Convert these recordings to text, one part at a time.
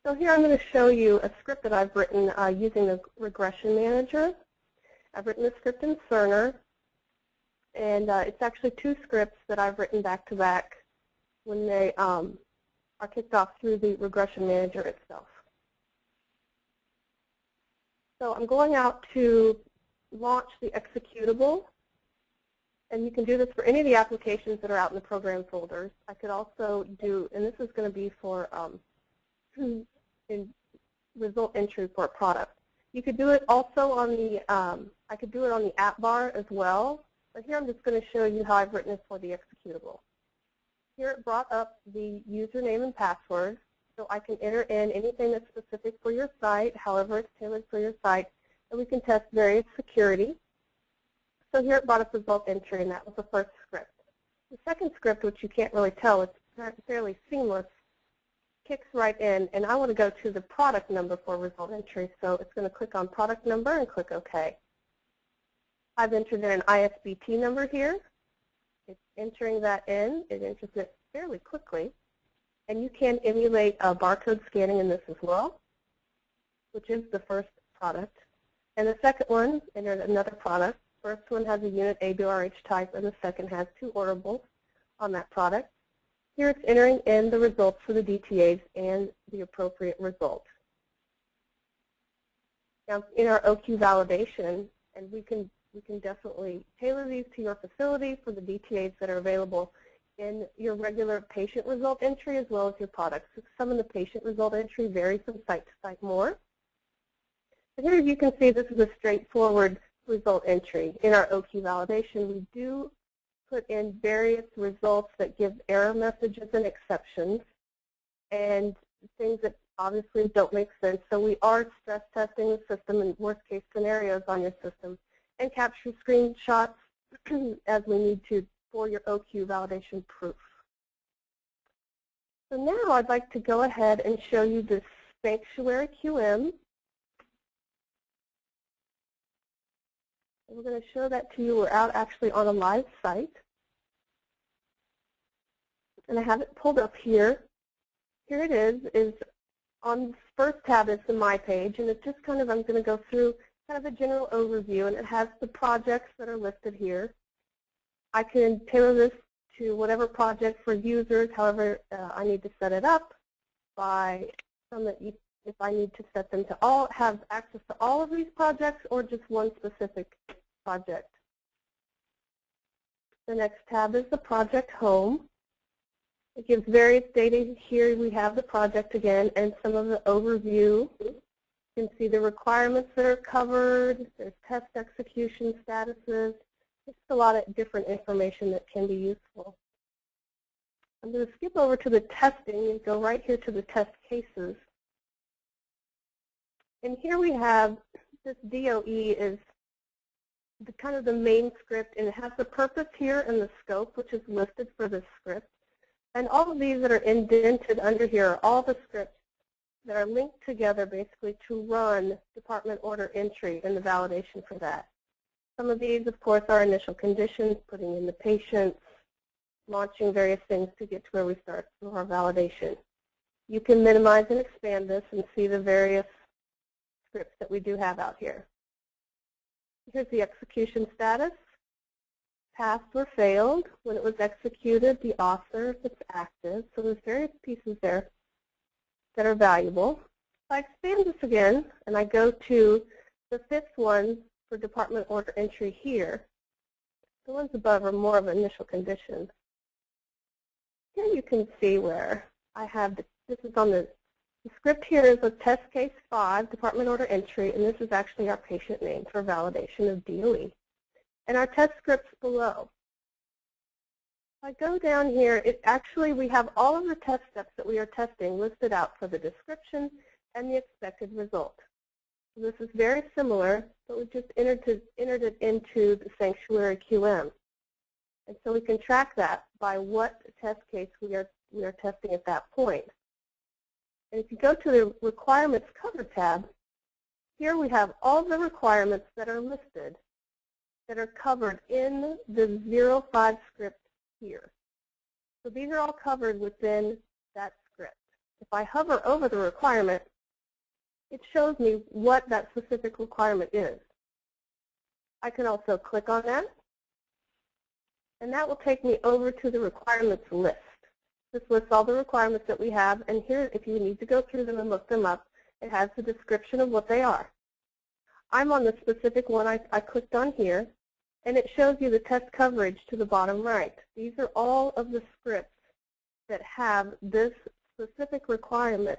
So here I'm going to show you a script that I've written using the regression manager. I've written the script in Cerner, and it's actually two scripts that I've written back to back when they are kicked off through the regression manager itself. So I'm going out to launch the executable, and you can do this for any of the applications that are out in the program folders. I could also do, and this is going to be for in result entry for a product. You could do it also on the, I could do it on the app bar as well, but here I'm just going to show you how I've written it for the executable. Here it brought up the username and password, so I can enter in anything that's specific for your site, however it's tailored for your site, and we can test various security. So here it brought up result entry, and that was the first script. The second script, which you can't really tell, it's fairly seamless, kicks right in, and I want to go to the product number for result entry, so it's going to click on product number and click OK. I've entered in an ISBT number here. It's entering that in. It enters it fairly quickly, and you can emulate barcode scanning in this as well, which is the first product. And the second one entered another product. First one has a unit ABRH type, and the second has two ordables on that product. Here it's entering in the results for the DTAs and the appropriate result. Now in our OQ validation, and we can definitely tailor these to your facility for the DTAs that are available in your regular patient result entry as well as your products. Some of the patient result entry vary from site to site more. But here you can see this is a straightforward result entry. In our OQ validation, we do put in various results that give error messages and exceptions and things that obviously don't make sense. So we are stress testing the system in worst case scenarios on your system and capture screenshots as we need to for your OQ validation proof. So now I'd like to go ahead and show you this Sanctuary QM. We're going to show that to you. We're out actually on a live site. And I have it pulled up here. Here it is on the first tab is the My Page, and it's just kind of, I'm going to go through kind of a general overview, and it has the projects that are listed here. I can tailor this to whatever project for users, however I need to set it up by some that you, if I need to set them to all, have access to all of these projects or just one specific project. The next tab is the project home. It gives various data. Here we have the project again and some of the overview. You can see the requirements that are covered. There's test execution statuses. Just a lot of different information that can be useful. I'm going to skip over to the testing and go right here to the test cases. And here we have this DOE is the kind of the main script, and it has the purpose here and the scope, which is listed for this script. And all of these that are indented under here are all the scripts that are linked together basically to run department order entry and the validation for that. Some of these, of course, are initial conditions, putting in the patients, launching various things to get to where we start for our validation. You can minimize and expand this and see the various scripts that we do have out here. Here's the execution status. Passed or failed. When it was executed, the author, if it's active. So there's various pieces there that are valuable. If I expand this again and I go to the fifth one for department order entry here, the ones above are more of initial conditions. Here you can see where I have, this is on the script here is a test case 5, department order entry, and this is actually our patient name for validation of DOE. And our test scripts below. If I go down here, it actually, we have all of the test steps that we are testing listed out for the description and the expected result. So this is very similar, but we just entered it into the Sanctuary QM. And so we can track that by what test case we are testing at that point. And if you go to the Requirements Cover tab, here we have all the requirements that are listed that are covered in the 05 script here. So these are all covered within that script. If I hover over the requirement, it shows me what that specific requirement is. I can also click on that, and that will take me over to the requirements list. This lists all the requirements that we have, and here, if you need to go through them and look them up, it has the description of what they are. I'm on the specific one I clicked on here, and it shows you the test coverage to the bottom right. These are all of the scripts that have this specific requirement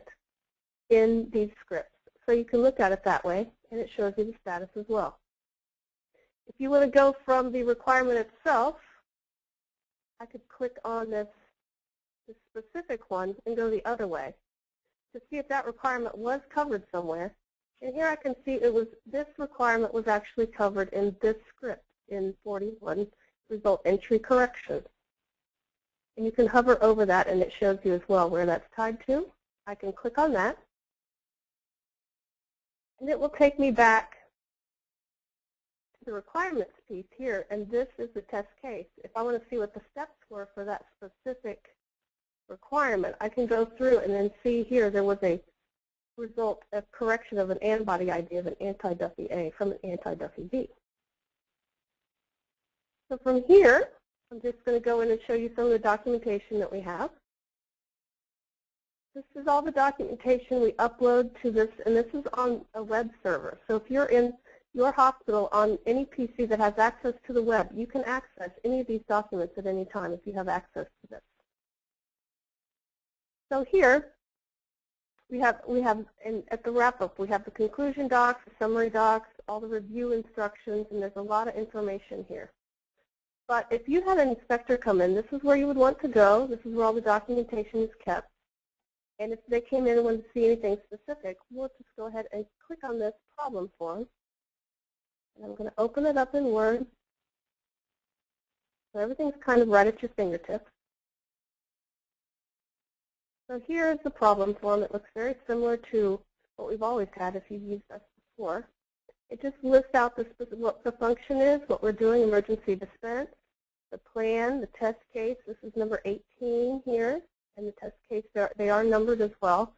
in these scripts. So you can look at it that way, and it shows you the status as well. If you want to go from the requirement itself, I could click on this specific one and go the other way to see if that requirement was covered somewhere. And here I can see this requirement was actually covered in this script in 41 result entry correction. And you can hover over that, and it shows you as well where that's tied to. I can click on that, and it will take me back to the requirements piece here, and this is the test case. If I want to see what the steps were for that specific requirement, I can go through and then see here there was a result of correction of an antibody ID of an anti-Duffy A from an anti-Duffy B. So from here, I'm just going to go in and show you some of the documentation that we have. This is all the documentation we upload to this, and this is on a web server. So if you're in your hospital on any PC that has access to the web, you can access any of these documents at any time if you have access to this. So here, we have at the wrap-up, we have the conclusion docs, the summary docs, all the review instructions, and there's a lot of information here. But if you had an inspector come in, this is where you would want to go. This is where all the documentation is kept. And if they came in and wanted to see anything specific, we'll just go ahead and click on this problem form. And I'm going to open it up in Word. So everything's kind of right at your fingertips. So here is the problem form. It looks very similar to what we've always had if you've used us before. It just lists out what the function is, what we're doing, emergency dispense, the plan, the test case. This is number 18 here, and the test case, they are numbered as well.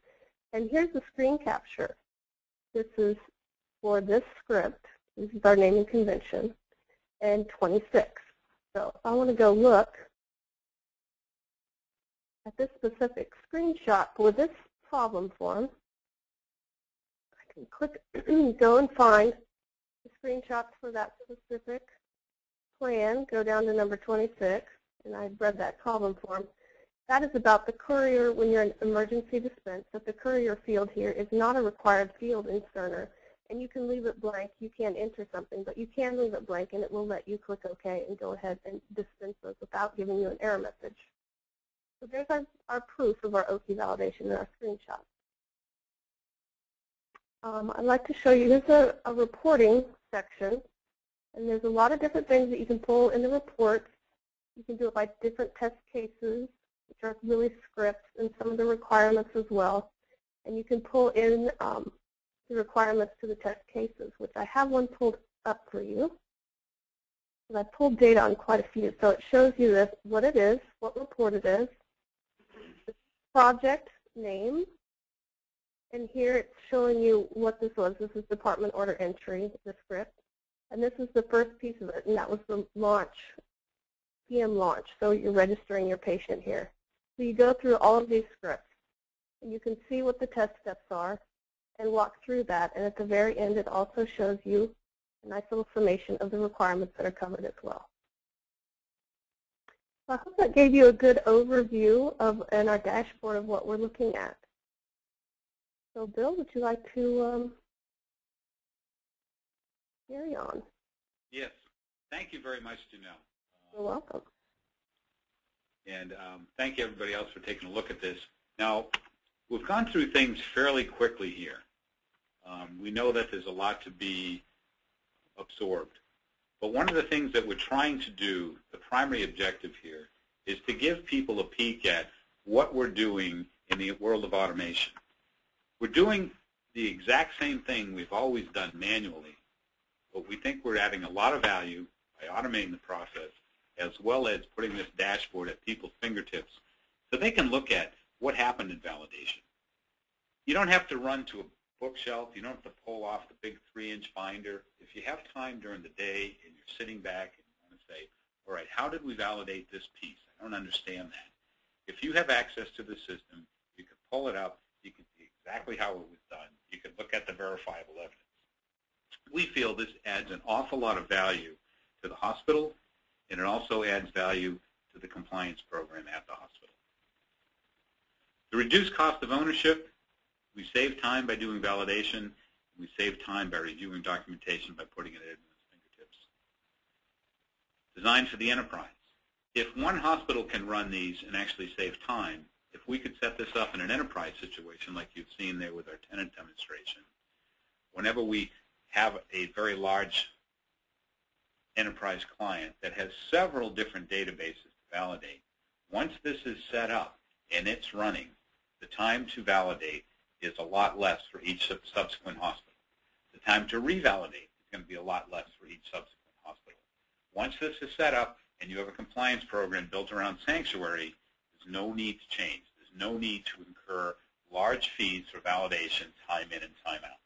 And here's the screen capture. This is for this script. This is our naming convention, and 26. So if I want to go look at this specific screenshot for this problem form, I can click, go and find the screenshots for that specific plan, go down to number 26, and I've read that problem form. That is about the courier when you're in emergency dispense, that the courier field here is not a required field in Cerner, and you can leave it blank. You can't enter something, but you can leave it blank, and it will let you click OK and go ahead and dispense those without giving you an error message. So there's our proof of our OT validation in our screenshot. I'd like to show you, there's a reporting section, and there's a lot of different things that you can pull in the report. You can do it by different test cases, which are really scripts, and some of the requirements as well. And you can pull in the requirements to the test cases, which I have one pulled up for you. And I pulled data on quite a few. So it shows you this, what it is, what report it is, the project name, and here it's showing you what this was. This is department order entry, the script. And this is the first piece of it, and that was the launch, PM launch. So you're registering your patient here. So you go through all of these scripts, and you can see what the test steps are and walk through that. And at the very end, it also shows you a nice little summation of the requirements that are covered as well. So I hope that gave you a good overview of and our dashboard of what we're looking at. So Bill, would you like to carry on? Yes. Thank you very much, Janelle. You're welcome. And thank you, everybody else, for taking a look at this. Now, we've gone through things fairly quickly here. We know that there's a lot to be absorbed. But one of the things that we're trying to do, the primary objective here, is to give people a peek at what we're doing in the world of automation. We're doing the exact same thing we've always done manually, but we think we're adding a lot of value by automating the process, as well as putting this dashboard at people's fingertips so they can look at what happened in validation, You don't have to run to a bookshelf. You don't have to pull off the big 3-inch binder. If you have time during the day and you're sitting back and you want to say, all right, how did we validate this piece? I don't understand that. If you have access to the system, you can pull it up. You can see exactly how it was done. You can look at the verifiable evidence. We feel this adds an awful lot of value to the hospital, and it also adds value to the compliance program at the hospital. The reduced cost of ownership, we save time by doing validation. We save time by reviewing documentation by putting it at everyone's fingertips. Designed for the enterprise. If one hospital can run these and actually save time, if we could set this up in an enterprise situation like you've seen there with our tenant demonstration, whenever we have a very large enterprise client that has several different databases to validate, once this is set up and it's running, the time to validate is a lot less for each subsequent hospital. The time to revalidate is going to be a lot less for each subsequent hospital. Once this is set up and you have a compliance program built around Sanctuary, there's no need to change. There's no need to incur large fees for validation, time in and time out.